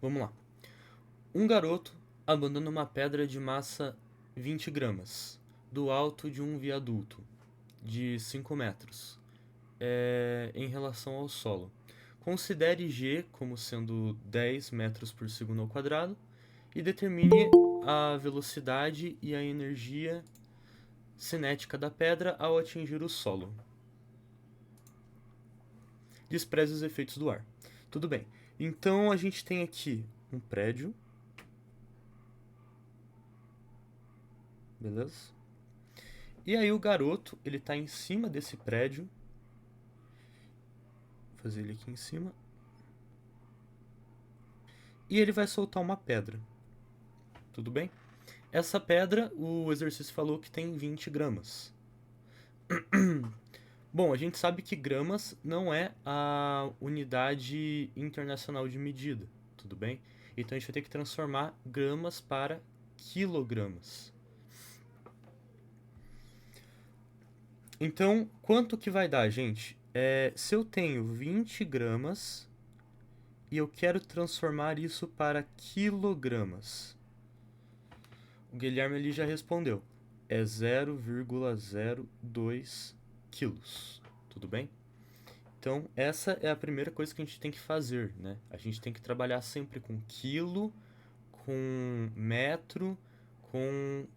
Vamos lá. Um garoto abandona uma pedra de massa 20 gramas do alto de um viaduto de 5 metros em relação ao solo. Considere G como sendo 10 metros por segundo ao quadrado e determine a velocidade e a energia cinética da pedra ao atingir o solo. Despreze os efeitos do ar. Tudo bem. Então a gente tem aqui um prédio, beleza? E aí o garoto, ele tá em cima desse prédio. Vou fazer ele aqui em cima. E ele vai soltar uma pedra. Tudo bem? Essa pedra, o exercício falou que tem 20 gramas. Bom, a gente sabe que gramas não é a unidade internacional de medida, tudo bem? Então a gente vai ter que transformar gramas para quilogramas. Então, quanto que vai dar, gente? Se eu tenho 20 gramas e eu quero transformar isso para quilogramas. O Guilherme ali já respondeu. É 0,02 quilos. Tudo bem? Então, essa é a primeira coisa que a gente tem que fazer, né? A gente tem que trabalhar sempre com quilo, com metro, com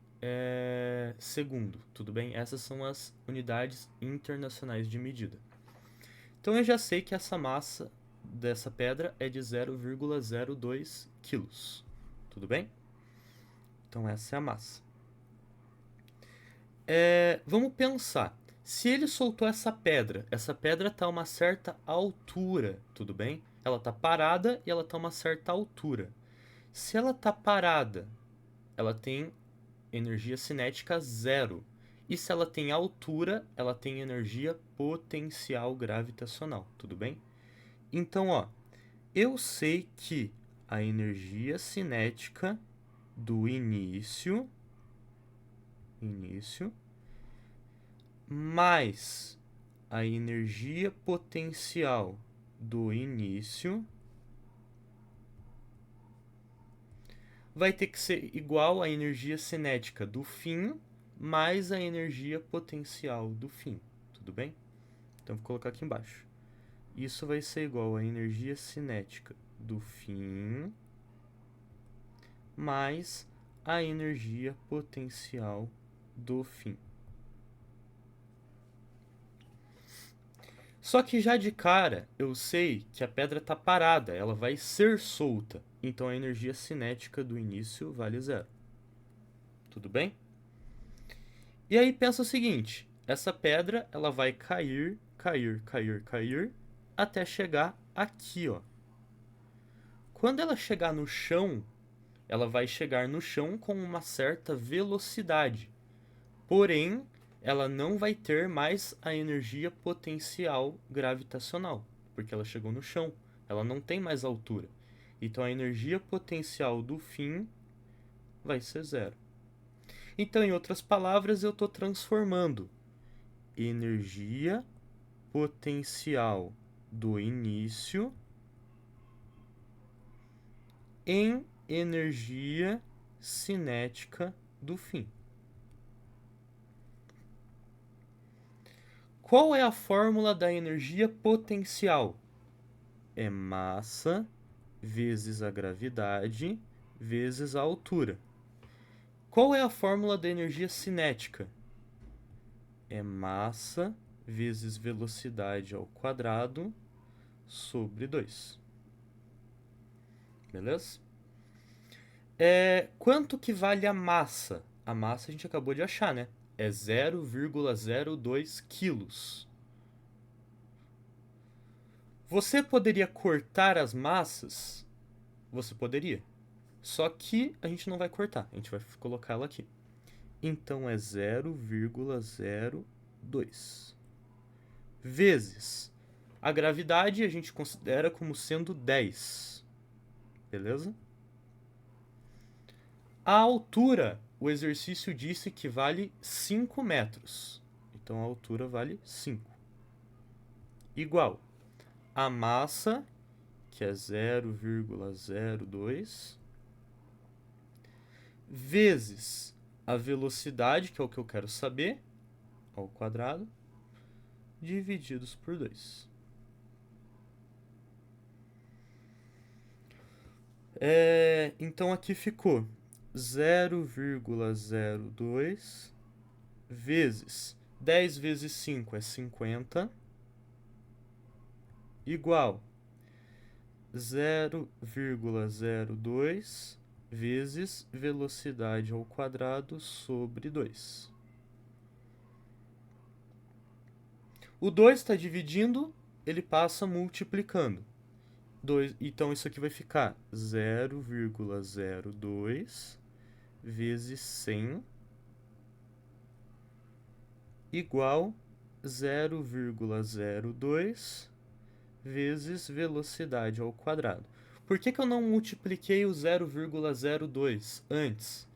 segundo, tudo bem? Essas são as unidades internacionais de medida. Então, eu já sei que essa massa dessa pedra é de 0,02 quilos, tudo bem? Então, essa é a massa. Vamos pensar. Se ele soltou essa pedra está a uma certa altura, tudo bem? Ela está parada e ela está a uma certa altura. Se ela está parada, ela tem energia cinética zero. E se ela tem altura, ela tem energia potencial gravitacional, tudo bem? Então, ó, eu sei que a energia cinética do início mais a energia potencial do início vai ter que ser igual à energia cinética do fim mais a energia potencial do fim, tudo bem? Então vou colocar aqui embaixo. Isso vai ser igual à energia cinética do fim mais a energia potencial do fim. Só que já de cara eu sei que a pedra está parada, ela vai ser solta, então a energia cinética do início vale zero. Tudo bem? E aí pensa o seguinte, essa pedra ela vai cair, até chegar aqui, ó. Quando ela chegar no chão, ela vai chegar no chão com uma certa velocidade. Porém, ela não vai ter mais a energia potencial gravitacional, porque ela chegou no chão, ela não tem mais altura. Então a energia potencial do fim vai ser zero. Então, em outras palavras, eu estou transformando energia potencial do início em energia cinética do fim. Qual é a fórmula da energia potencial? É massa vezes a gravidade vezes a altura. Qual é a fórmula da energia cinética? É massa vezes velocidade ao quadrado sobre 2. Beleza? Quanto que vale a massa? A massa a gente acabou de achar, né? É 0,02 quilos. Você poderia cortar as massas? Você poderia. Só que a gente não vai cortar, a gente vai colocar ela aqui. Então é 0,02 vezes a gravidade a gente considera como sendo 10. Beleza? A altura, o exercício disse que vale 5 metros. Então a altura vale 5. Igual a massa, que é 0,02, vezes a velocidade, que é o que eu quero saber, ao quadrado, divididos por 2. Então aqui ficou 0,02 vezes 10 vezes 5 é 50, igual 0,02 vezes velocidade ao quadrado sobre 2. O 2 está dividindo, ele passa multiplicando. Então isso aqui vai ficar 0,02 vezes 100 igual 0,02 vezes velocidade ao quadrado. Por que eu não multipliquei o 0,02 antes?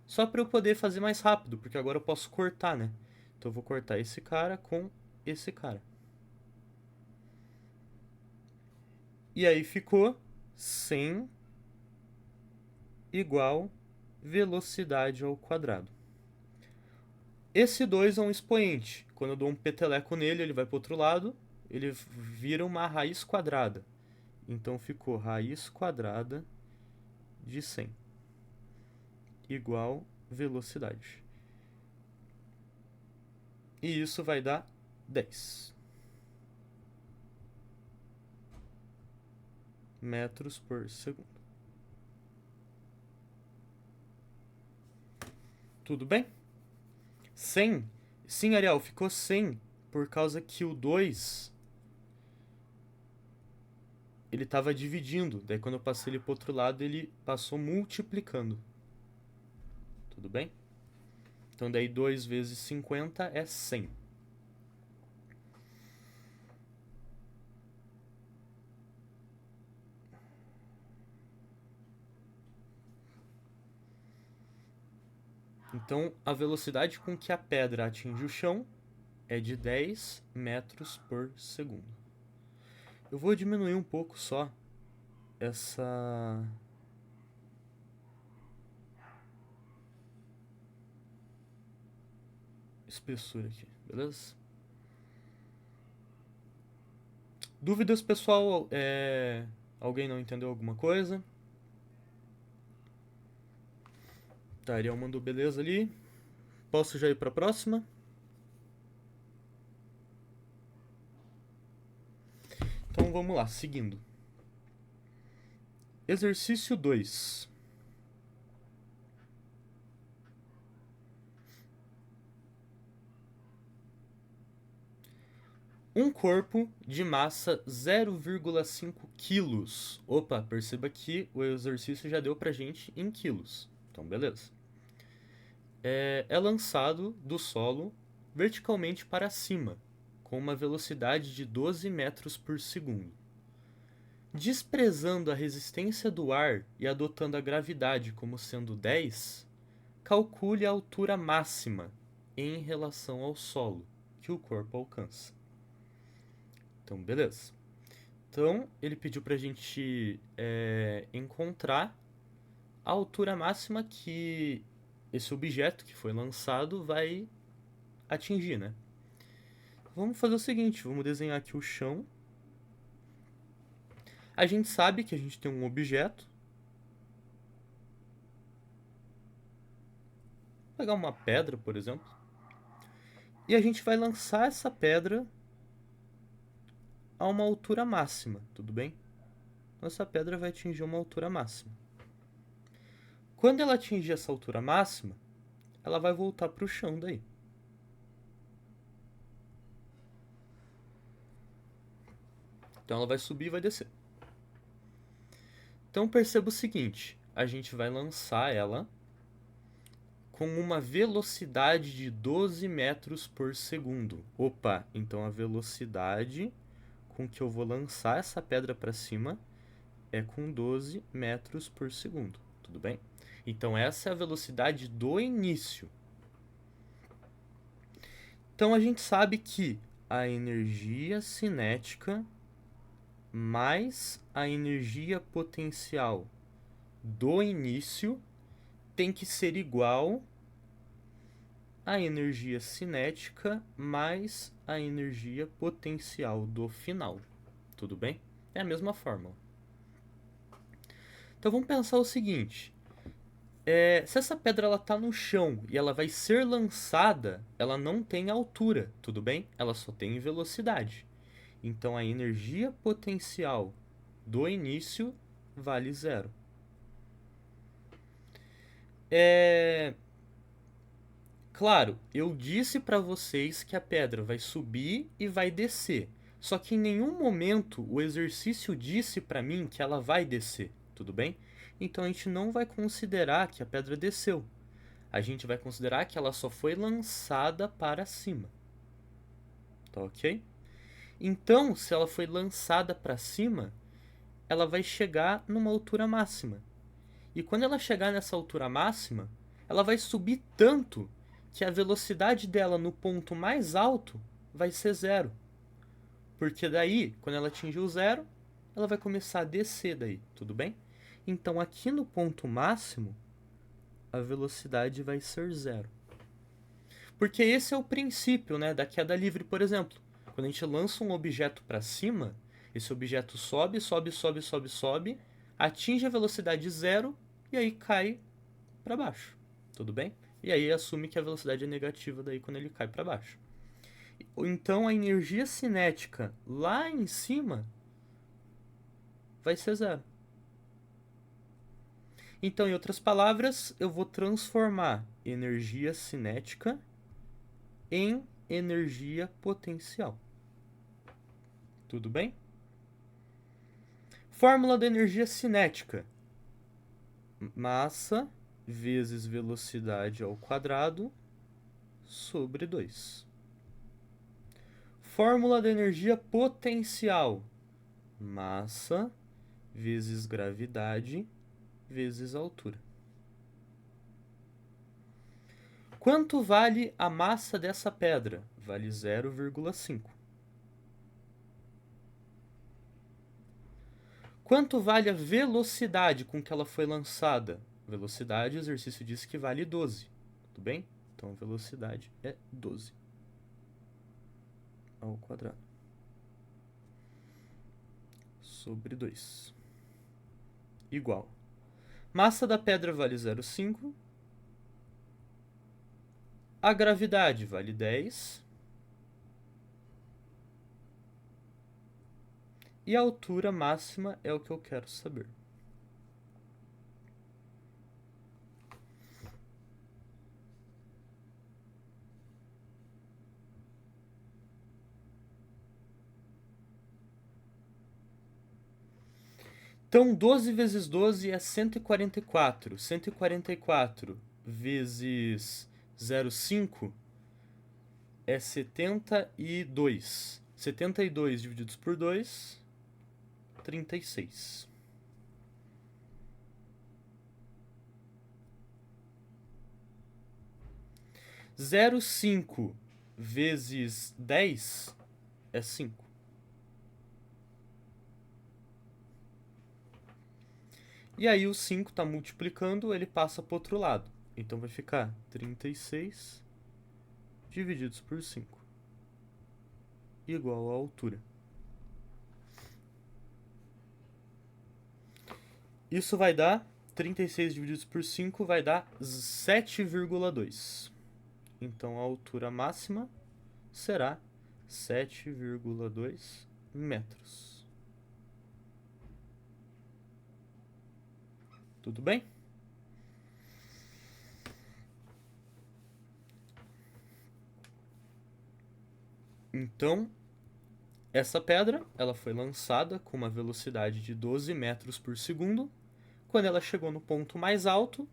Só para eu poder fazer mais rápido, porque agora eu posso cortar, né? Então eu vou cortar esse cara com esse cara. E aí ficou 100 igual velocidade ao quadrado. Esse 2 é um expoente. Quando eu dou um peteleco nele, ele vai para o outro lado, ele vira uma raiz quadrada. Então ficou raiz quadrada de 100 igual velocidade. E isso vai dar 10 metros por segundo. Tudo bem? 100? Sim, Ariel, ficou 100 por causa que o 2 ele estava dividindo. Daí quando eu passei ele para o outro lado, ele passou multiplicando. Tudo bem? Então daí 2 vezes 50 é 100. Então a velocidade com que a pedra atinge o chão é de 10 metros por segundo. Eu vou diminuir um pouco só essa espessura aqui, beleza? Dúvidas, pessoal? Alguém não entendeu alguma coisa? Tá, Ariel mandou beleza ali. Posso já ir para a próxima? Então vamos lá, seguindo. Exercício 2. Um corpo de massa 0,5 quilos. Opa, perceba que o exercício já deu pra gente em quilos. Então, beleza. É lançado do solo verticalmente para cima, com uma velocidade de 12 metros por segundo. Desprezando a resistência do ar e adotando a gravidade como sendo 10, calcule a altura máxima em relação ao solo que o corpo alcança. Então, beleza. Então, ele pediu pra gente encontrar a altura máxima que esse objeto que foi lançado vai atingir, né? Vamos fazer o seguinte, vamos desenhar aqui o chão. A gente sabe que a gente tem um objeto. Vou pegar uma pedra, por exemplo. E a gente vai lançar essa pedra a uma altura máxima, tudo bem? Essa pedra vai atingir uma altura máxima. Quando ela atingir essa altura máxima, ela vai voltar para o chão daí. Então ela vai subir e vai descer. Então perceba o seguinte, a gente vai lançar ela com uma velocidade de 12 metros por segundo. Opa, então a velocidade com que eu vou lançar essa pedra para cima é com 12 metros por segundo, tudo bem? Então essa é a velocidade do início. Então a gente sabe que a energia cinética mais a energia potencial do início tem que ser igual à energia cinética mais a energia potencial do final. Tudo bem? É a mesma fórmula. Então vamos pensar o seguinte: se essa pedra ela tá no chão e ela vai ser lançada, ela não tem altura, tudo bem? Ela só tem velocidade. Então a energia potencial do início vale zero. Claro, eu disse para vocês que a pedra vai subir e vai descer. Só que em nenhum momento o exercício disse para mim que ela vai descer, tudo bem? Então a gente não vai considerar que a pedra desceu. A gente vai considerar que ela só foi lançada para cima. Tá ok? Então, se ela foi lançada para cima, ela vai chegar numa altura máxima. E quando ela chegar nessa altura máxima, ela vai subir tanto que a velocidade dela no ponto mais alto vai ser zero. Porque daí, quando ela atingir o zero, ela vai começar a descer daí, tudo bem? Então aqui no ponto máximo, a velocidade vai ser zero. Porque esse é o princípio, né, da queda livre, por exemplo. Quando a gente lança um objeto para cima, esse objeto sobe, sobe, sobe, sobe, sobe, atinge a velocidade zero e aí cai para baixo. Tudo bem? E aí assume que a velocidade é negativa daí quando ele cai para baixo. Então a energia cinética lá em cima vai ser zero. Então, em outras palavras, eu vou transformar energia cinética em energia potencial. Tudo bem? Fórmula da energia cinética: massa vezes velocidade ao quadrado sobre 2. Fórmula da energia potencial: massa vezes gravidade vezes altura. Quanto vale a massa dessa pedra? Vale 0,5. Quanto vale a velocidade com que ela foi lançada? Velocidade, o exercício disse que vale 12. Tudo bem? Então, a velocidade é 12 ao quadrado sobre 2. Igual. Massa da pedra vale 0,5. A gravidade vale 10. E a altura máxima é o que eu quero saber. Então, 12 vezes 12 é 144. 144 vezes 0,5 é 72. 72 divididos por 2, 36. Zero cinco vezes 10 é 5. E aí o 5 está multiplicando, ele passa para o outro lado. Então vai ficar 36 divididos por 5 igual à altura. Isso vai dar 36 divididos por 5 vai dar 7,2. Então a altura máxima será 7,2 metros. Tudo bem? Então, essa pedra ela foi lançada com uma velocidade de 12 metros por segundo. Quando ela chegou no ponto mais alto,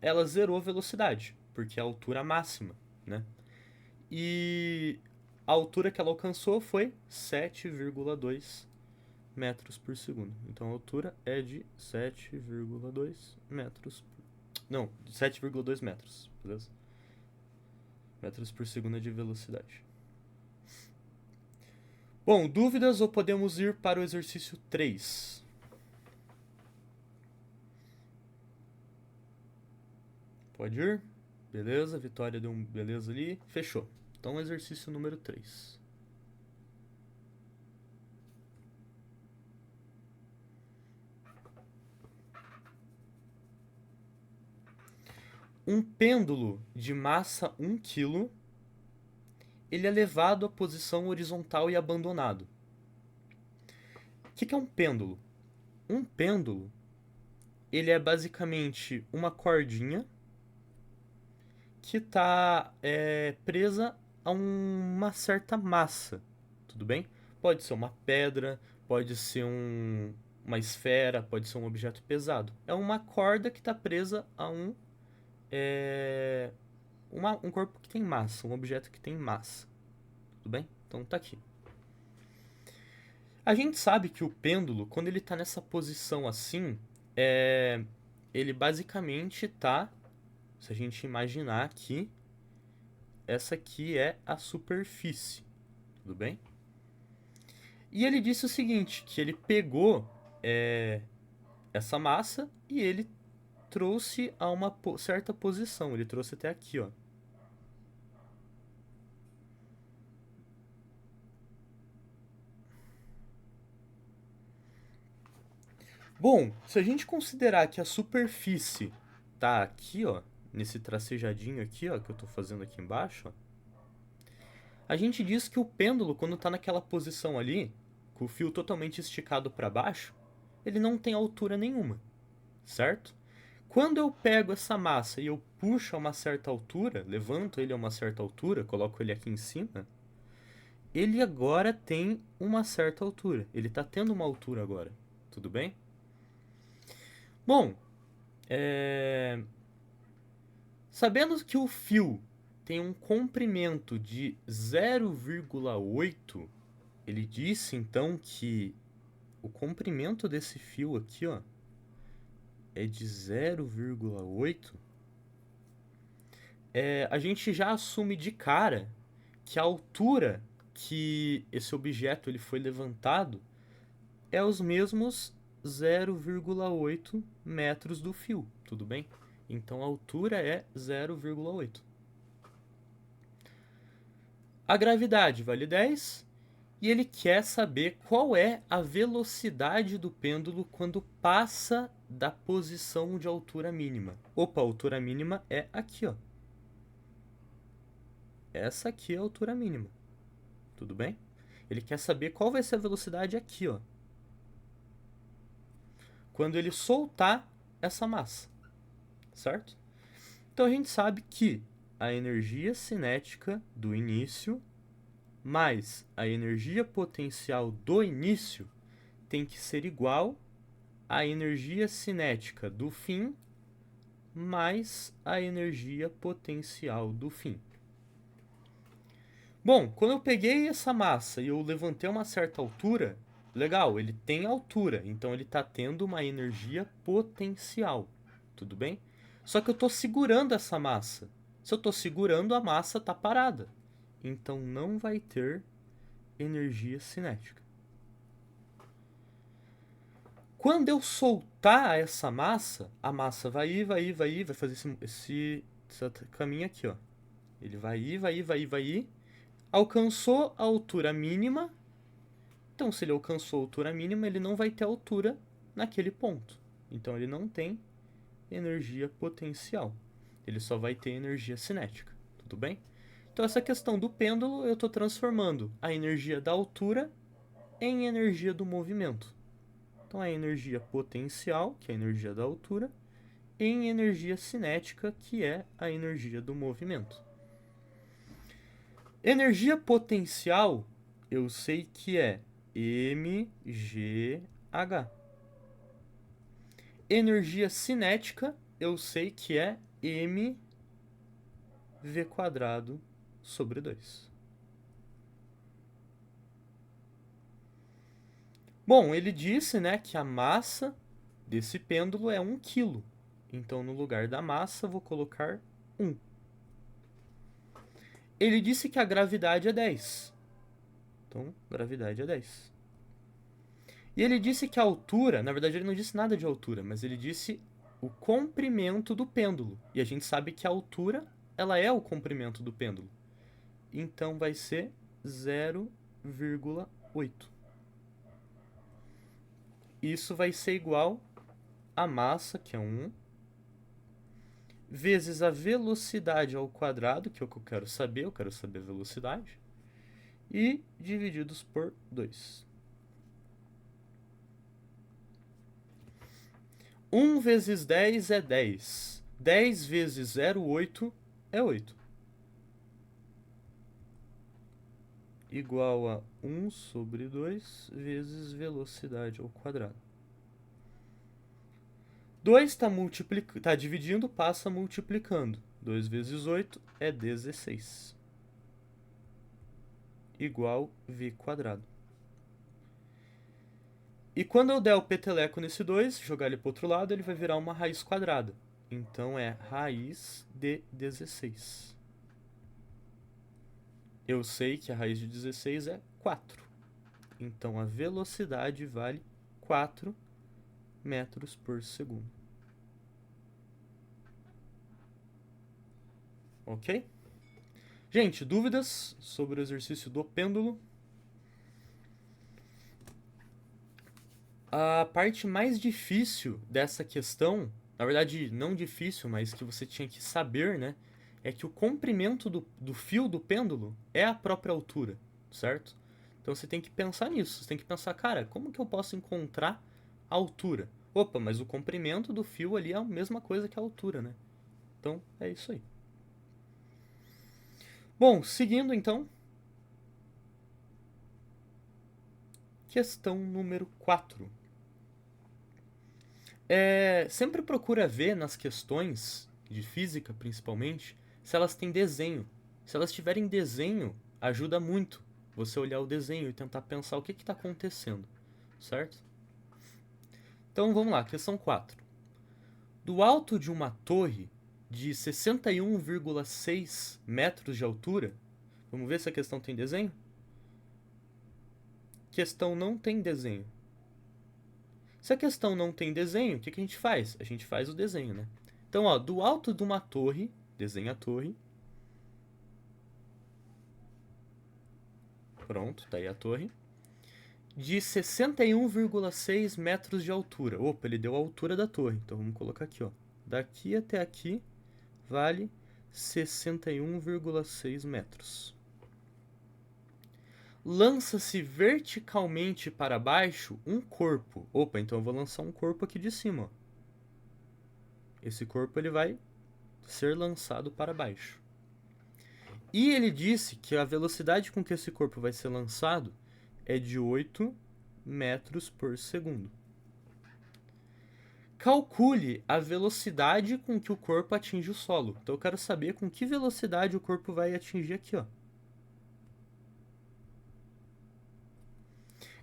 ela zerou a velocidade, porque é a altura máxima, né? E a altura que ela alcançou foi 7,2 metros por segundo. Então a altura é de 7,2 metros. Não, 7,2 metros, beleza? Metros por segundo é de velocidade. Bom, dúvidas ou podemos ir para o exercício 3? Pode ir? Beleza, Vitória deu um beleza ali. Fechou. Então, exercício número 3. Um pêndulo de massa 1 kg, ele é levado à posição horizontal e abandonado. O que é um pêndulo? Um pêndulo, ele é basicamente uma cordinha que está presa a uma certa massa, tudo bem? Pode ser uma pedra, pode ser uma esfera, pode ser um objeto pesado. É uma corda que está presa a um corpo que tem massa, um objeto que tem massa, tudo bem? Então tá aqui. A gente sabe que o pêndulo, quando ele está nessa posição assim, ele basicamente está, se a gente imaginar aqui, essa aqui é a superfície, tudo bem? E ele disse o seguinte, que ele pegou essa massa e ele trouxe a uma certa posição, ele trouxe até aqui, ó. Bom, se a gente considerar que a superfície tá aqui, ó, nesse tracejadinho aqui, ó, que eu tô fazendo aqui embaixo, ó, a gente diz que o pêndulo, quando tá naquela posição ali, com o fio totalmente esticado para baixo, ele não tem altura nenhuma, certo? Quando eu pego essa massa e eu puxo a uma certa altura, levanto ele a uma certa altura, coloco ele aqui em cima, ele agora tem uma certa altura. Ele está tendo uma altura agora, tudo bem? Bom, sabendo que o fio tem um comprimento de 0,8, ele disse então que o comprimento desse fio aqui, ó, é de 0,8. A gente já assume de cara que a altura que esse objeto ele foi levantado é os mesmos 0,8 metros do fio, tudo bem? Então a altura é 0,8. A gravidade vale 10 e ele quer saber qual é a velocidade do pêndulo quando passa da posição de altura mínima. Opa, a altura mínima é aqui, ó. Essa aqui é a altura mínima. Tudo bem? Ele quer saber qual vai ser a velocidade aqui, ó. Quando ele soltar essa massa, certo? Então a gente sabe que a energia cinética do início mais a energia potencial do início tem que ser igual à energia cinética do fim mais a energia potencial do fim. Bom, quando eu peguei essa massa e eu levantei a uma certa altura, legal, ele tem altura, então ele está tendo uma energia potencial, tudo bem? Só que eu estou segurando essa massa. Se eu estou segurando, a massa está parada, então não vai ter energia cinética. Quando eu soltar essa massa, a massa vai ir, vai ir, vai ir, vai fazer esse caminho aqui, ó. Ele vai ir, vai ir, vai ir, vai ir. Alcançou a altura mínima. Então, se ele alcançou a altura mínima, ele não vai ter altura naquele ponto. Então, ele não tem energia potencial. Ele só vai ter energia cinética. Tudo bem? Então, essa questão do pêndulo, eu estou transformando a energia da altura em energia do movimento. Então, a energia potencial, que é a energia da altura, em energia cinética, que é a energia do movimento. Energia potencial, eu sei que é mgh. Energia cinética, eu sei que é mv² sobre 2. Bom, ele disse, né, que a massa desse pêndulo é 1 kg. Então, no lugar da massa, vou colocar 1. Ele disse que a gravidade é 10. Então, gravidade é 10. E ele disse que a altura, na verdade ele não disse nada de altura, mas ele disse o comprimento do pêndulo. E a gente sabe que a altura, ela é o comprimento do pêndulo. Então vai ser 0,8. Isso vai ser igual a massa, que é 1, vezes a velocidade ao quadrado, que é o que eu quero saber a velocidade, e divididos por 2. 1 vezes 10 é 10. 10 vezes 0,8 é 8. Igual a 1 sobre 2 vezes velocidade ao quadrado. 2 está dividindo, passa multiplicando. 2 vezes 8 é 16. Igual v quadrado. E quando eu der o peteleco nesse 2, jogar ele para o outro lado, ele vai virar uma raiz quadrada. Então é raiz de 16. Eu sei que a raiz de 16 é 4. Então a velocidade vale 4 metros por segundo. Ok? Gente, dúvidas sobre o exercício do pêndulo? A parte mais difícil dessa questão, na verdade não difícil, mas que você tinha que saber, né? É que o comprimento do fio do pêndulo é a própria altura, certo? Então você tem que pensar nisso. Você tem que pensar, cara, como que eu posso encontrar a altura? Opa, mas o comprimento do fio ali é a mesma coisa que a altura, né? Então é isso aí. Bom, seguindo então. Questão número 4. Sempre procura ver nas questões de física, principalmente, se elas têm desenho. Se elas tiverem desenho, ajuda muito você olhar o desenho e tentar pensar o que está acontecendo, certo? Então vamos lá, questão 4. Do alto de uma torre de 61,6 metros de altura, vamos ver se a questão tem desenho? Questão não tem desenho. Se a questão não tem desenho, o que a gente faz? A gente faz o desenho, né? Então, ó, do alto de uma torre, desenha a torre. Pronto, tá aí a torre. De 61,6 metros de altura. Opa, ele deu a altura da torre. Então vamos colocar aqui, ó. Daqui até aqui vale 61,6 metros. Lança-se verticalmente para baixo um corpo. Opa, então eu vou lançar um corpo aqui de cima, ó. Esse corpo ele vai ser lançado para baixo. E ele disse que a velocidade com que esse corpo vai ser lançado é de 8 metros por segundo. Calcule a velocidade com que o corpo atinge o solo. Então eu quero saber com que velocidade o corpo vai atingir aqui, ó.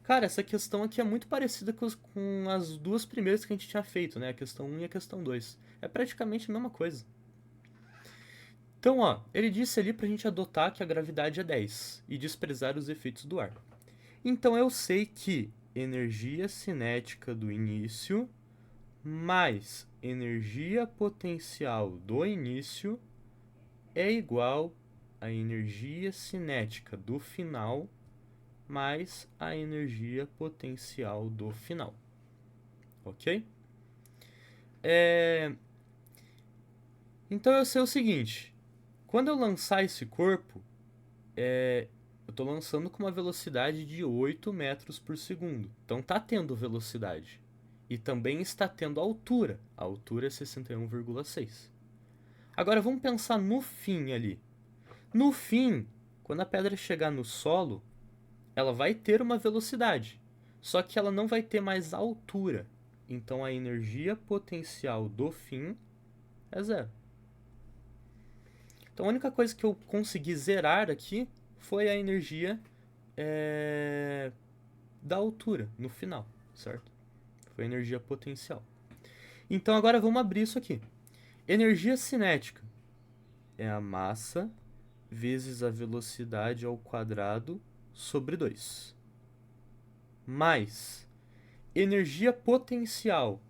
Cara, essa questão aqui é muito parecida com as duas primeiras que a gente tinha feito, né? A questão 1 e a questão 2. É praticamente a mesma coisa. Então, ó, ele disse ali pra gente adotar que a gravidade é 10 e desprezar os efeitos do ar. Então eu sei que energia cinética do início mais energia potencial do início é igual a energia cinética do final mais a energia potencial do final. Ok? Então eu sei o seguinte: quando eu lançar esse corpo, eu estou lançando com uma velocidade de 8 metros por segundo. Então está tendo velocidade. E também está tendo altura. A altura é 61,6. Agora vamos pensar no fim ali. No fim, quando a pedra chegar no solo, ela vai ter uma velocidade. Só que ela não vai ter mais altura. Então a energia potencial do fim é zero. Então a única coisa que eu consegui zerar aqui foi a energia da altura no final, certo? Foi a energia potencial. Então agora vamos abrir isso aqui. Energia cinética é a massa vezes a velocidade ao quadrado sobre 2. Mais energia potencial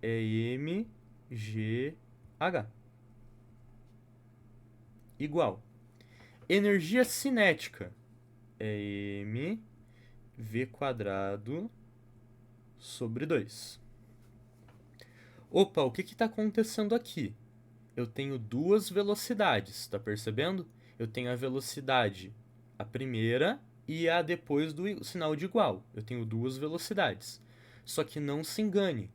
é mgh igual. Energia cinética é mv² sobre 2. Opa, o que está acontecendo aqui? Eu tenho duas velocidades, tá percebendo? Eu tenho a velocidade, a primeira, e a depois do sinal de igual. Eu tenho duas velocidades. Só que não se engane,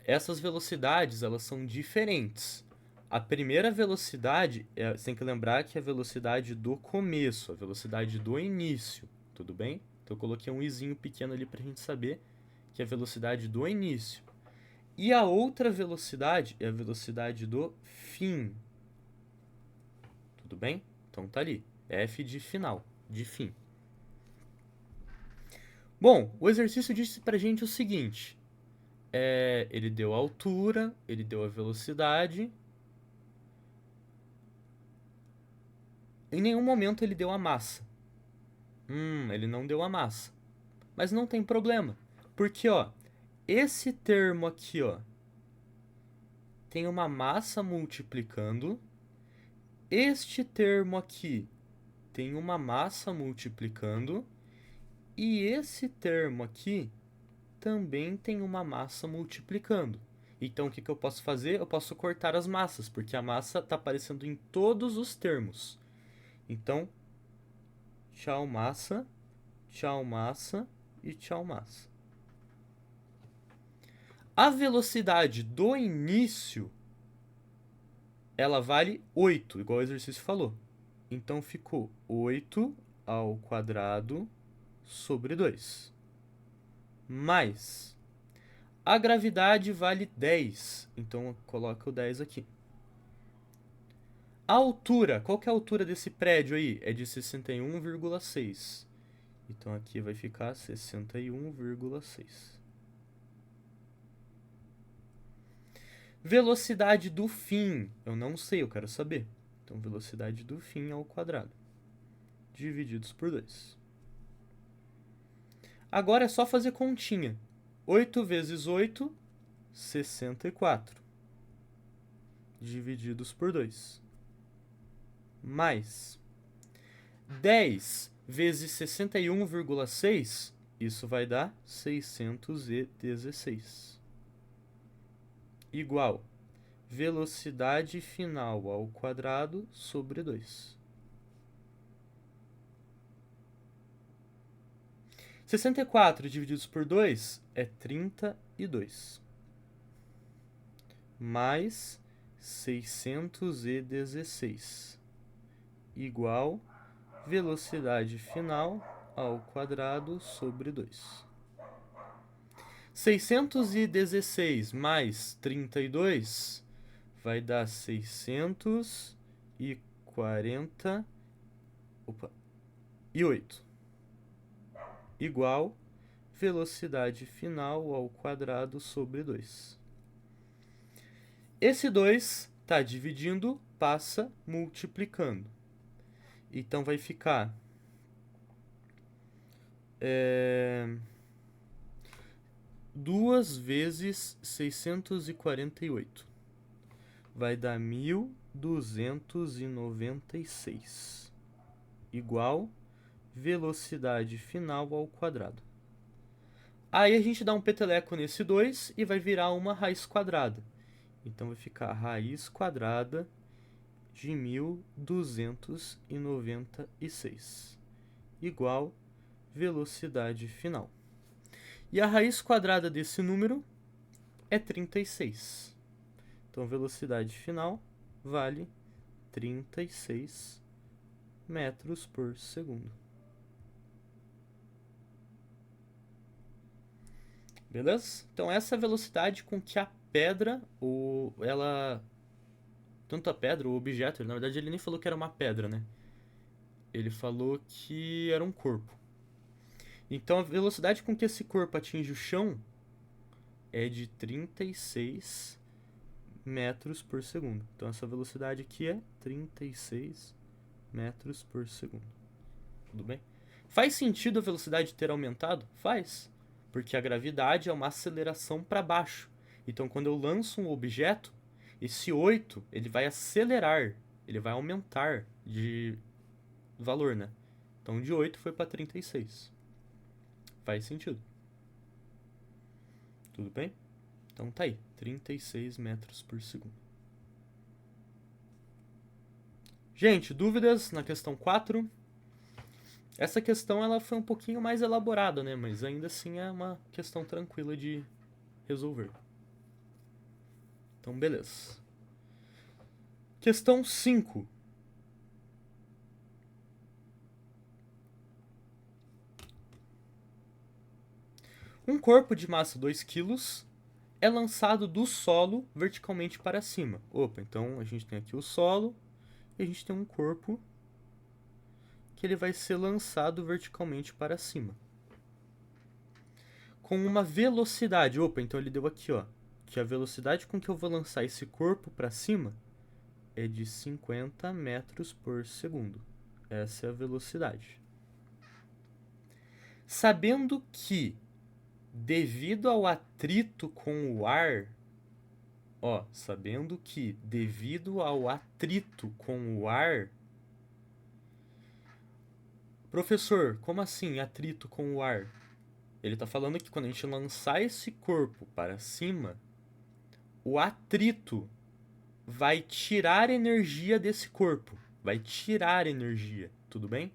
essas velocidades elas são diferentes. A primeira velocidade, você tem que lembrar que é a velocidade do começo, a velocidade do início, tudo bem? Então eu coloquei um izinho pequeno ali pra gente saber que é a velocidade do início. E a outra velocidade é a velocidade do fim. Tudo bem? Então tá ali. F de final, de fim. Bom, o exercício disse pra gente o seguinte. Ele deu a altura, ele deu a velocidade. Em nenhum momento ele deu a massa. Ele não deu a massa. Mas não tem problema. Porque, ó, esse termo aqui, ó, tem uma massa multiplicando. Este termo aqui tem uma massa multiplicando. E esse termo aqui também tem uma massa multiplicando. Então, o que eu posso fazer? Eu posso cortar as massas, porque a massa está aparecendo em todos os termos. Então, tchau massa e tchau massa. A velocidade do início, ela vale 8, igual o exercício falou. Então, ficou 8² sobre 2. Mais a gravidade vale 10, então coloca o 10 aqui. A altura, qual que é a altura desse prédio aí? É de 61,6. Então aqui vai ficar 61,6. Velocidade do fim, eu não sei, eu quero saber. Então velocidade do fim ao quadrado, divididos por 2. Agora é só fazer continha. 8 vezes 8, 64. Divididos por 2. Mais 10 vezes 61,6, isso vai dar 616. Igual velocidade final ao quadrado sobre 2. 64 divididos por 2 é 32. Mais 616 igual velocidade final ao quadrado sobre 2. 616 mais 32 vai dar 648 igual velocidade final ao quadrado sobre 2. Esse 2 está dividindo, passa multiplicando. Então vai ficar 2 vezes 648. Vai dar 1.296. Igual velocidade final ao quadrado. Aí a gente dá um peteleco nesse 2 e vai virar uma raiz quadrada. Então vai ficar raiz quadrada de 1.296 igual velocidade final. E a raiz quadrada desse número é 36. Então velocidade final vale 36 metros por segundo. Beleza? Então essa é a velocidade com que a pedra, tanto a pedra, o objeto, na verdade ele nem falou que era uma pedra, né? Ele falou que era um corpo. Então a velocidade com que esse corpo atinge o chão é de 36 metros por segundo. Então essa velocidade aqui é 36 metros por segundo. Tudo bem? Faz sentido a velocidade ter aumentado? Faz, porque a gravidade é uma aceleração para baixo. Então, quando eu lanço um objeto, esse 8 ele vai acelerar, ele vai aumentar de valor, né? Então, de 8 foi para 36. Faz sentido. Tudo bem? Então tá aí, 36 metros por segundo. Gente, dúvidas na questão 4? Essa questão ela foi um pouquinho mais elaborada, né? Mas ainda assim é uma questão tranquila de resolver. Então, beleza. Questão 5. Um corpo de massa 2 kg é lançado do solo verticalmente para cima. Opa, então a gente tem aqui o solo e a gente tem um corpo que ele vai ser lançado verticalmente para cima. Com uma velocidade, opa, então ele deu aqui, ó, que a velocidade com que eu vou lançar esse corpo para cima é de 50 metros por segundo. Essa é a velocidade. Sabendo que, devido ao atrito com o ar, professor, como assim atrito com o ar? Ele está falando que quando a gente lançar esse corpo para cima, o atrito vai tirar energia desse corpo. Vai tirar energia, tudo bem?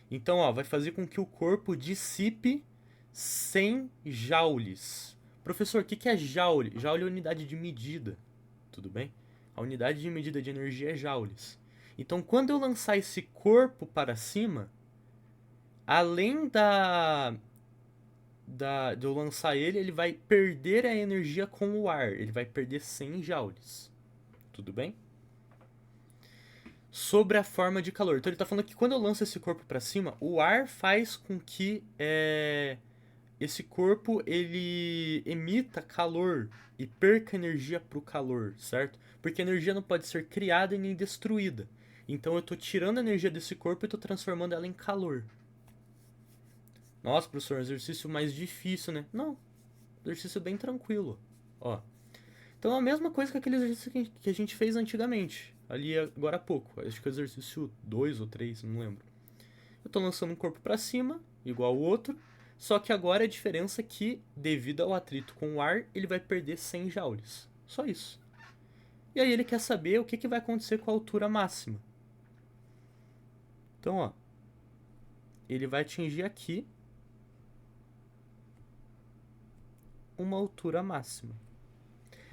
Então, vai fazer com que o corpo dissipe 100 joules. Professor, o que é joule? Joule é unidade de medida, tudo bem? A unidade de medida de energia é joules. Então, quando eu lançar esse corpo para cima, além de eu lançar ele, ele vai perder a energia com o ar. Ele vai perder 100 joules. Tudo bem? Sobre a forma de calor. Então ele está falando que quando eu lanço esse corpo para cima, o ar faz com que esse corpo ele emita calor e perca energia para o calor, certo? Porque a energia não pode ser criada e nem destruída. Então eu estou tirando a energia desse corpo e estou transformando ela em calor. Nossa, professor, um exercício mais difícil, né? Não, exercício bem tranquilo. Ó. Então é a mesma coisa que aquele exercício que a gente fez antigamente, ali agora há pouco. Acho que é o exercício 2 ou 3, não lembro. Eu estou lançando um corpo para cima, igual o outro, só que agora a diferença é que, devido ao atrito com o ar, ele vai perder 100 joules. Só isso. E aí ele quer saber o que vai acontecer com a altura máxima. Então, ele vai atingir aqui uma altura máxima.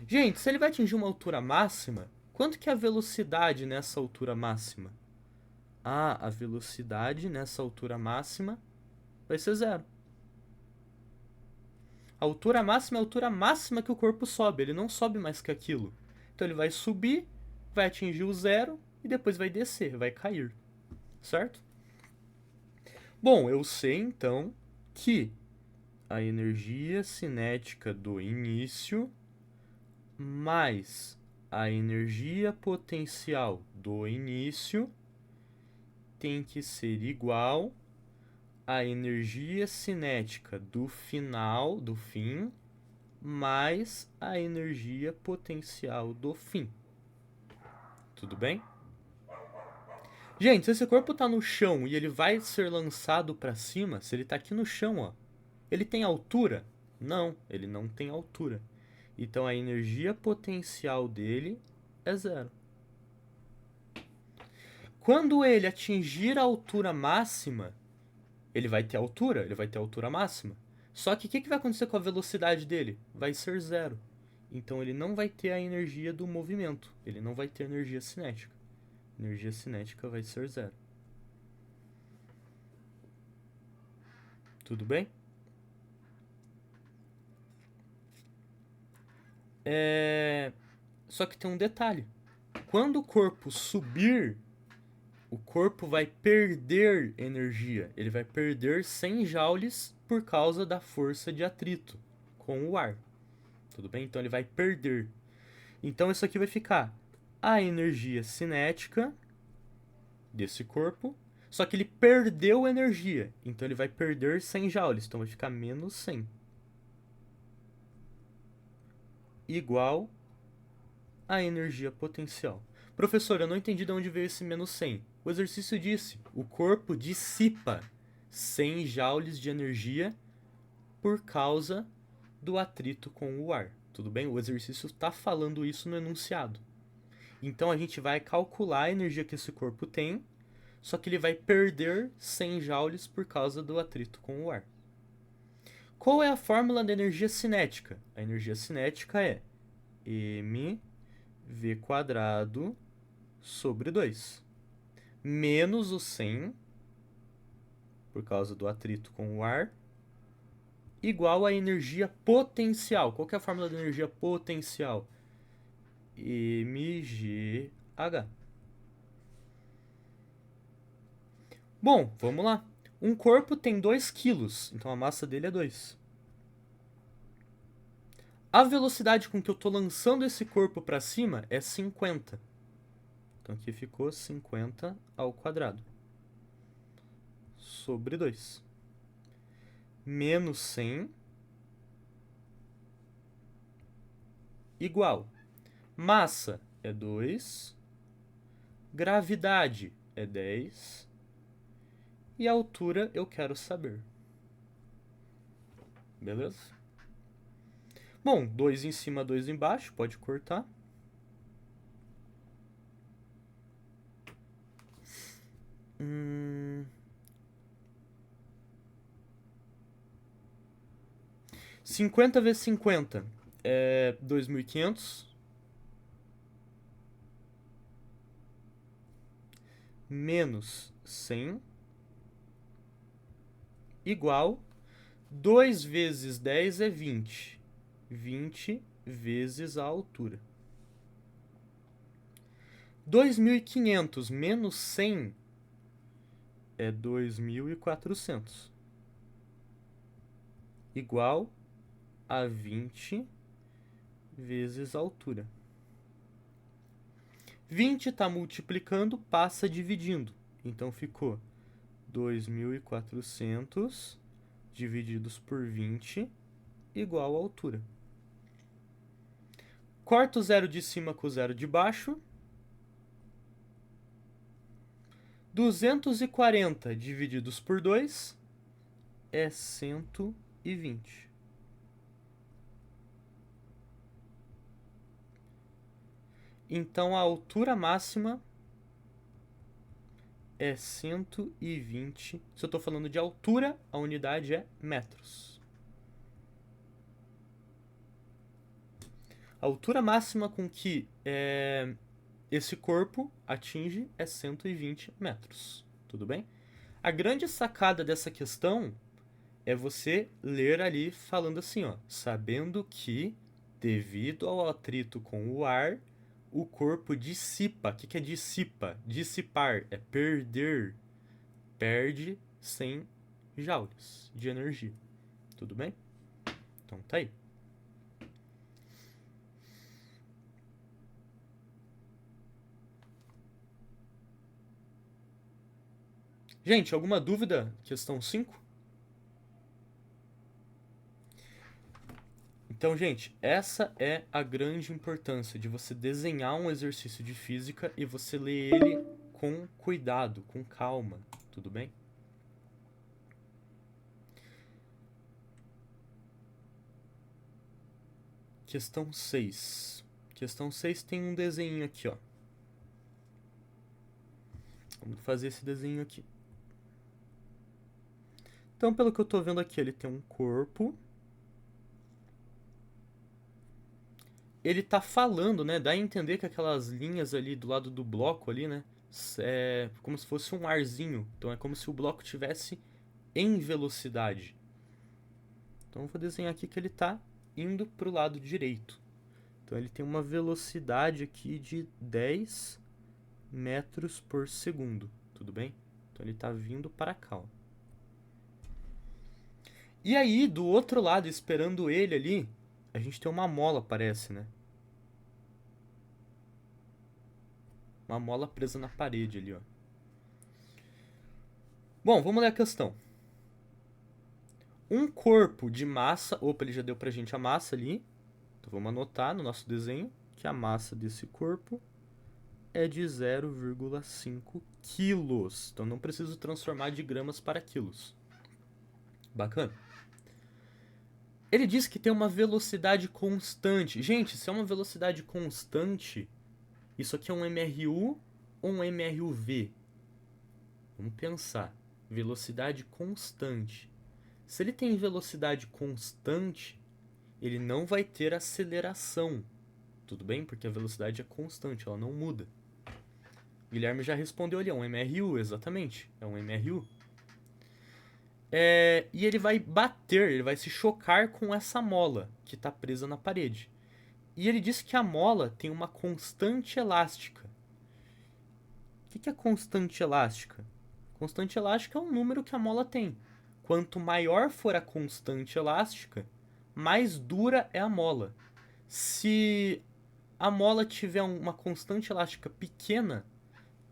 Gente, se ele vai atingir uma altura máxima, quanto que é a velocidade nessa altura máxima? A velocidade nessa altura máxima vai ser 0. A altura máxima é a altura máxima que o corpo sobe, ele não sobe mais que aquilo. Então ele vai subir, vai atingir o 0 e depois vai descer, vai cair. Certo? Bom, eu sei então que a energia cinética do início mais a energia potencial do início tem que ser igual à energia cinética do final, do fim, mais a energia potencial do fim. Tudo bem? Gente, se esse corpo está no chão e ele vai ser lançado para cima, se ele está aqui no chão, ele tem altura? Não, ele não tem altura. Então a energia potencial dele é 0. Quando ele atingir a altura máxima, ele vai ter altura máxima. Só que o que vai acontecer com a velocidade dele? Vai ser 0. Então ele não vai ter a energia do movimento, ele não vai ter energia cinética. A energia cinética vai ser 0. Tudo bem? Só que tem um detalhe. Quando o corpo subir, o corpo vai perder energia. Ele vai perder 100 joules por causa da força de atrito com o ar. Tudo bem? Então ele vai perder. Então isso aqui vai ficar a energia cinética desse corpo, Só que ele perdeu energia, então ele vai perder 100 joules, então vai ficar menos 100. Igual a energia potencial. Professor, eu não entendi de onde veio esse menos 100. O exercício disse, o corpo dissipa 100 joules de energia por causa do atrito com o ar. Tudo bem? O exercício está falando isso no enunciado. Então a gente vai calcular a energia que esse corpo tem, só que ele vai perder 100 joules por causa do atrito com o ar. Qual é a fórmula da energia cinética? A energia cinética é mv² sobre 2. Menos o 100, por causa do atrito com o ar, igual à energia potencial. Qual que é a fórmula da energia potencial? mgh. Bom, vamos lá. Um corpo tem 2 quilos, então a massa dele é 2. A velocidade com que eu estou lançando esse corpo para cima é 50. Então aqui ficou 50 ao quadrado sobre 2. Menos 100 igual. Massa é 2. Gravidade é 10. E a altura eu quero saber. Beleza? Bom, 2 em cima, 2 embaixo, pode cortar. Hum... 50 vezes 50 é 2.500. Menos 100 igual 2 vezes 10 é 20. 20 vezes a altura. 2.500 menos 100 é 2.400. Igual a 20 vezes a altura. 20 está multiplicando, passa dividindo. Então ficou 2.400 divididos por 20 igual a altura. Corta o zero de cima com o zero de baixo. 240 divididos por 2 é 120. Então a altura máxima é 120. Se eu estou falando de altura, a unidade é metros. A altura máxima com que esse corpo atinge é 120 metros. Tudo bem? A grande sacada dessa questão é você ler ali falando assim, ó, sabendo que, devido ao atrito com o ar, o corpo dissipa. O que é dissipa? Dissipar é perder. Perde 100 joules de energia. Tudo bem? Então tá aí. Gente, alguma dúvida? Questão 5? Então, gente, essa é a grande importância de você desenhar um exercício de física e você ler ele com cuidado, com calma, tudo bem? Questão 6. Questão 6 tem um desenho aqui, ó. Vamos fazer esse desenho aqui. Então, pelo que eu tô vendo aqui, ele tem um corpo. Ele tá falando, né? Dá a entender que aquelas linhas ali do lado do bloco ali, né? É como se fosse um arzinho. Então é como se o bloco tivesse em velocidade. Então eu vou desenhar aqui que ele tá indo pro lado direito. Então ele tem uma velocidade aqui de 10 metros por segundo. Tudo bem? Então ele tá vindo para cá, ó. E aí, do outro lado, esperando ele ali, a gente tem uma mola, parece, né? Uma mola presa na parede ali, ó. Bom, vamos ler a questão. Um corpo de massa... Opa, ele já deu pra gente a massa ali. Então vamos anotar no nosso desenho que a massa desse corpo é de 0,5 quilos. Então não preciso transformar de gramas para quilos. Bacana. Ele diz que tem uma velocidade constante. Gente, se é uma velocidade constante, isso aqui é um MRU ou um MRUV? Vamos pensar. Velocidade constante. Se ele tem velocidade constante, ele não vai ter aceleração. Tudo bem? Porque a velocidade é constante, ela não muda. Guilherme já respondeu ali, é um MRU, exatamente. É um MRU. E ele vai bater, ele vai se chocar com essa mola que está presa na parede. E ele diz que a mola tem uma constante elástica. O que é constante elástica? Constante elástica é o número que a mola tem. Quanto maior for a constante elástica, mais dura é a mola. Se a mola tiver uma constante elástica pequena,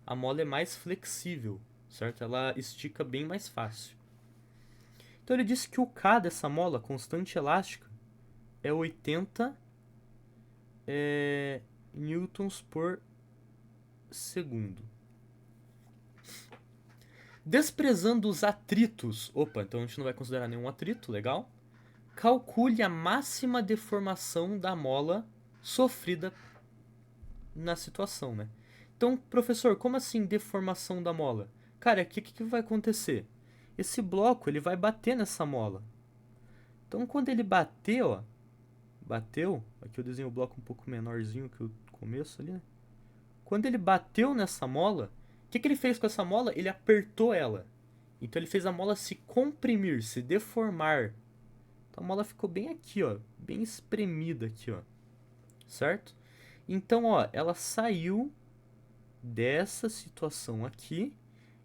a mola é mais flexível, certo? Ela estica bem mais fácil. Então ele disse que o K dessa mola, constante elástica, é 80 newtons por segundo. Desprezando os atritos, opa, então a gente não vai considerar nenhum atrito, legal? Calcule a máxima deformação da mola sofrida na situação, né? Então, professor, como assim deformação da mola? Cara, o que vai acontecer? Esse bloco ele vai bater nessa mola. Então, quando ele bater, ó, bateu, aqui eu desenho o bloco um pouco menorzinho que o começo ali, né? Quando ele bateu nessa mola, o que ele fez com essa mola? Ele apertou ela. Então ele fez a mola se comprimir, se deformar. Então a mola ficou bem aqui, ó, bem espremida aqui, ó. Certo? Então, ó, ela saiu dessa situação aqui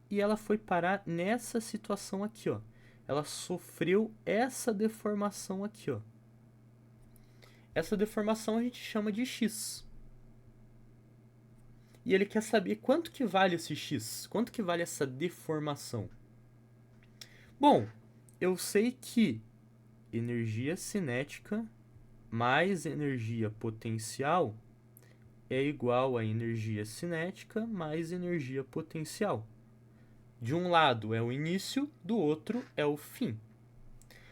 e ela foi parar nessa situação aqui, ó. Ela sofreu essa deformação aqui, ó. Essa deformação a gente chama de x. E ele quer saber quanto que vale esse x, quanto que vale essa deformação. Bom, eu sei que energia cinética mais energia potencial é igual a energia cinética mais energia potencial. De um lado é o início, do outro é o fim.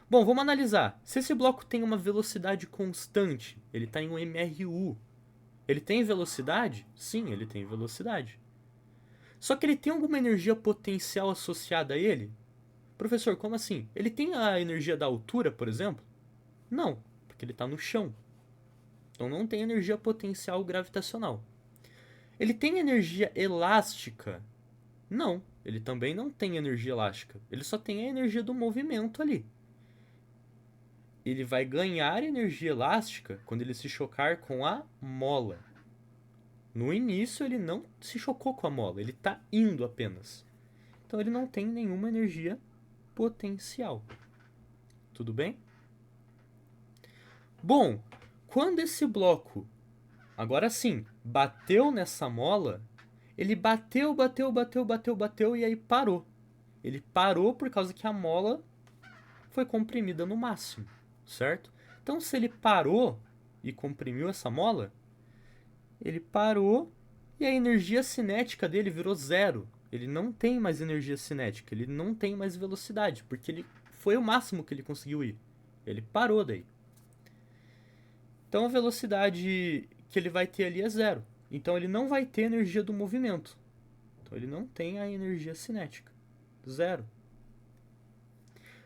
Bom, vamos analisar. Se esse bloco tem uma velocidade constante, ele está em um MRU, ele tem velocidade? Sim, ele tem velocidade. Só que ele tem alguma energia potencial associada a ele? Professor, como assim? Ele tem a energia da altura, por exemplo? Não, porque ele está no chão. Então não tem energia potencial gravitacional. Ele tem energia elástica? Não, ele também não tem energia elástica. Ele só tem a energia do movimento ali. Ele vai ganhar energia elástica quando ele se chocar com a mola. No início ele não se chocou com a mola, ele está indo apenas. Então ele não tem nenhuma energia potencial. Tudo bem? Bom, quando esse bloco, agora sim, bateu nessa mola, ele bateu e aí parou. Ele parou por causa que a mola foi comprimida no máximo, certo? Então se ele parou e comprimiu essa mola, ele parou e a energia cinética dele virou zero. Ele não tem mais energia cinética, ele não tem mais velocidade, porque ele foi o máximo que ele conseguiu ir. Ele parou daí. Então a velocidade que ele vai ter ali é zero. Então ele não vai ter energia do movimento. Então ele não tem a energia cinética. Zero.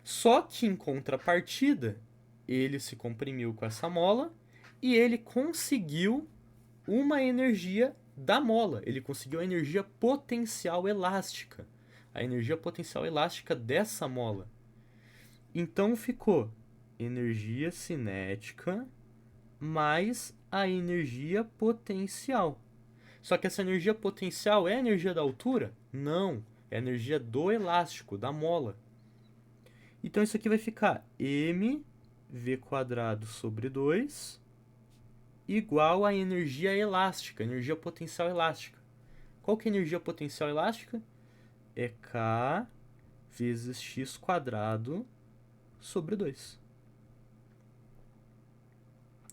Só que em contrapartida, ele se comprimiu com essa mola e ele conseguiu uma energia da mola. Ele conseguiu a energia potencial elástica. A energia potencial elástica dessa mola. Então ficou energia cinética mais a energia potencial. Só que essa energia potencial é a energia da altura? Não, é a energia do elástico, da mola. Então isso aqui vai ficar mv² sobre 2 igual a energia elástica, energia potencial elástica. Qual que é a energia potencial elástica? É K vezes x² sobre 2.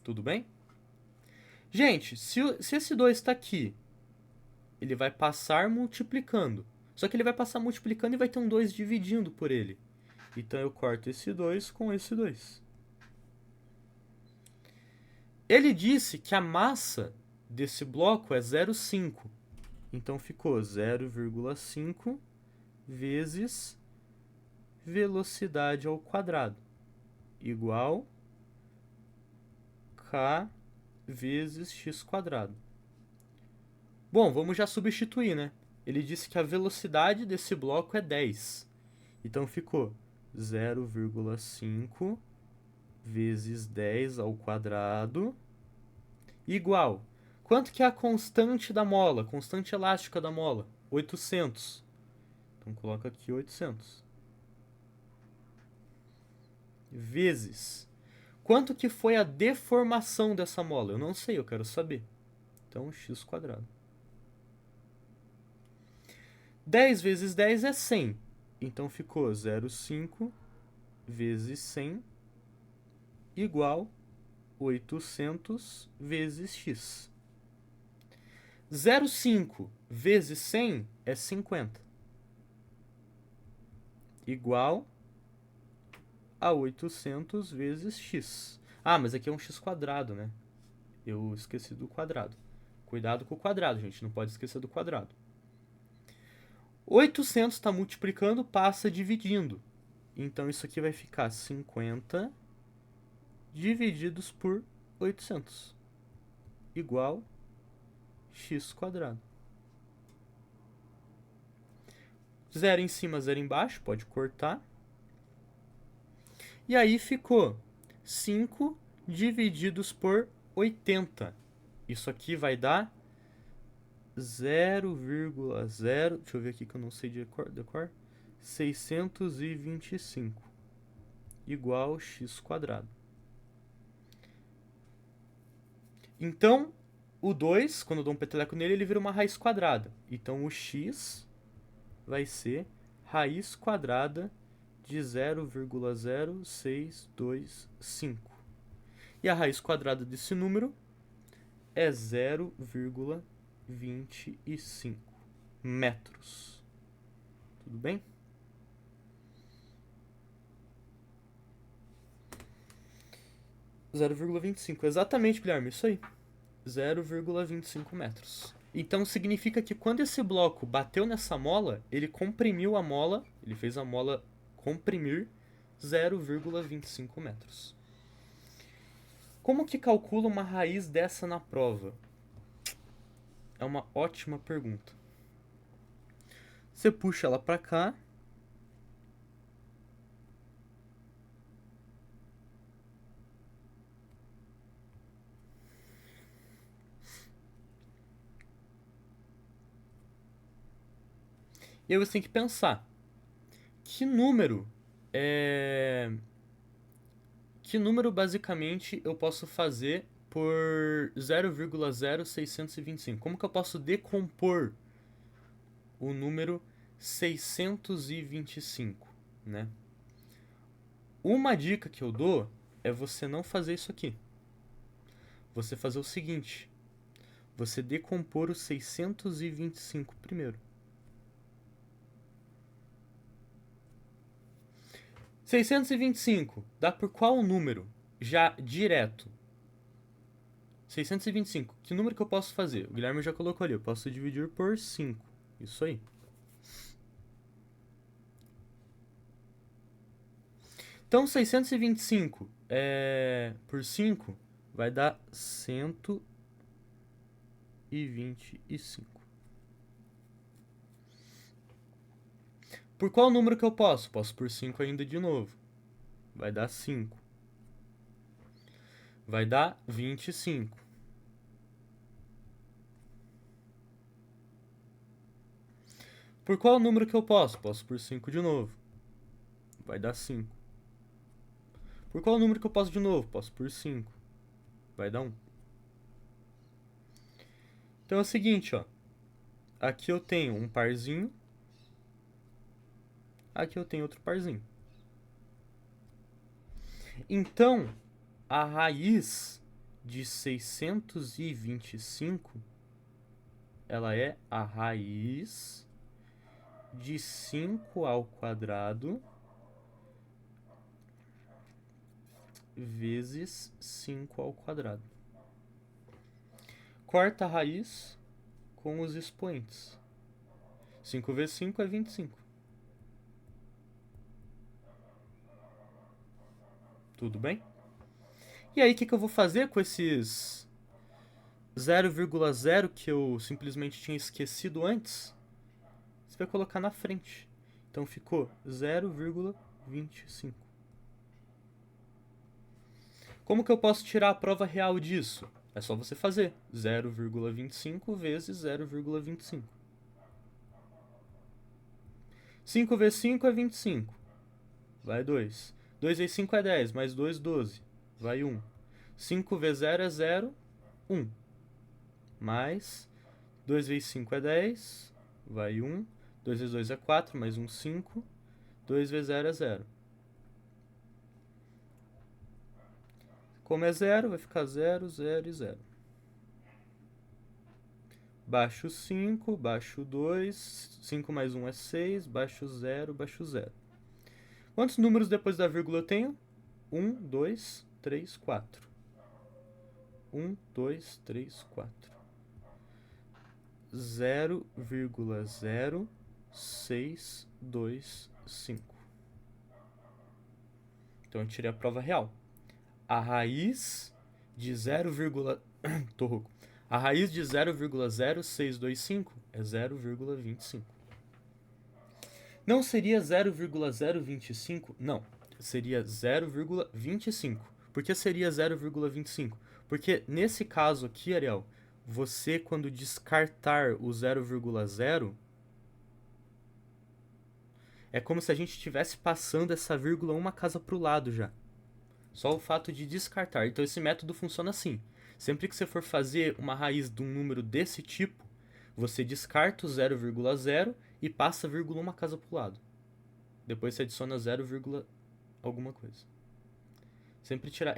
Tudo bem? Gente, se esse 2 está aqui, ele vai passar multiplicando. Só que ele vai passar multiplicando e vai ter um 2 dividindo por ele. Então eu corto esse 2 com esse 2. Ele disse que a massa desse bloco é 0,5. Então ficou 0,5 vezes velocidade ao quadrado igual k vezes x². Bom, vamos já substituir, né? Ele disse que a velocidade desse bloco é 10. Então ficou 0,5 vezes 10 ao quadrado igual. Quanto que é a constante da mola, constante elástica da mola? 800. Então coloca aqui 800. Vezes. Quanto que foi a deformação dessa mola? Eu não sei, eu quero saber. Então, x². 10 vezes 10 é 100. Então, ficou 0,5 vezes 100 igual 800 vezes x. 0,5 vezes 100 é 50. Igual a 800 vezes x. Ah, mas aqui é um x², né? Eu esqueci do quadrado. Cuidado com o quadrado, gente. Não pode esquecer do quadrado. 800 está multiplicando, passa dividindo. Então, isso aqui vai ficar 50 divididos por 800. Igual x². Zero em cima, zero embaixo. Pode cortar. E aí ficou 5 divididos por 80. Isso aqui vai dar 0,0... Deixa eu ver aqui que eu não sei de cor. 625. Igual x². Então, o 2, quando eu dou um peteleco nele, ele vira uma raiz quadrada. Então, o x vai ser raiz quadrada de 0,0625. E a raiz quadrada desse número é 0,25 metros. Tudo bem? Zero vírgula 25. Exatamente, Guilherme, isso aí. 0,25 metros. Então significa que quando esse bloco bateu nessa mola, ele comprimiu a mola, ele fez a mola comprimir 0,25 metros. Como que calcula uma raiz dessa na prova? É uma ótima pergunta. Você puxa ela para cá. E aí você tem que pensar, que número basicamente eu posso fazer por 0,0625? Como que eu posso decompor o número 625, né? Uma dica que eu dou é você não fazer isso aqui. Você fazer o seguinte, você decompor o 625 primeiro. 625 dá por qual número? Já direto. 625. Que número que eu posso fazer? O Guilherme já colocou ali. Eu posso dividir por 5. Isso aí. Então, 625 por 5 vai dar 125. Por qual número que eu posso? Posso por 5 ainda de novo. Vai dar 5. Vai dar 25. Por qual número que eu posso? Posso por 5 de novo. Vai dar 5. Por qual número que eu posso de novo? Posso por 5. Vai dar 1. Então é o seguinte, ó. Aqui eu tenho um parzinho. Aqui eu tenho outro parzinho. Então, a raiz de 625, ela é a raiz de 5 ao quadrado vezes 5 ao quadrado. Corta a raiz com os expoentes. 5 vezes 5 é 25. Tudo bem? E aí, o que eu vou fazer com esses 0,0 que eu simplesmente tinha esquecido antes? Você vai colocar na frente. Então, ficou 0,25. Como que eu posso tirar a prova real disso? É só você fazer 0,25 vezes 0,25. 5 vezes 5 é 25. Vai 2. 2 vezes 5 é 10. Mais 2, 12. Vai 1. 5 vezes 0 é 0. 1. Mais 2 vezes 5 é 10. Vai 1. 2 vezes 2 é 4. Mais 1, 5. 2 vezes 0 é 0. Como é 0, vai ficar 0, 0 e 0. Baixo 5, baixo 2, 5 mais 1 é 6, baixo 0, baixo 0. Quantos números depois da vírgula eu tenho? 1, 2, 3, 4. 1, 2, 3, 4. 0,0625. Então eu tirei a prova real. A raiz de 0, tô rouco. A raiz de 0,0625 é 0,25. Não seria 0,025? Não. Seria 0,25. Por que seria 0,25? Porque nesse caso aqui, Ariel, você quando descartar o 0,0, é como se a gente estivesse passando essa vírgula uma casa para o lado já. Só o fato de descartar. Então esse método funciona assim. Sempre que você for fazer uma raiz de um número desse tipo, você descarta o 0,0 e passa a vírgula uma casa para o lado. Depois você adiciona 0, alguma coisa. Sempre tira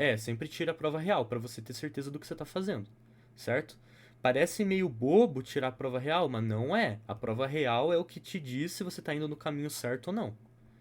a prova real, para você ter certeza do que você está fazendo, certo? Parece meio bobo tirar a prova real, mas não é. A prova real é o que te diz se você está indo no caminho certo ou não.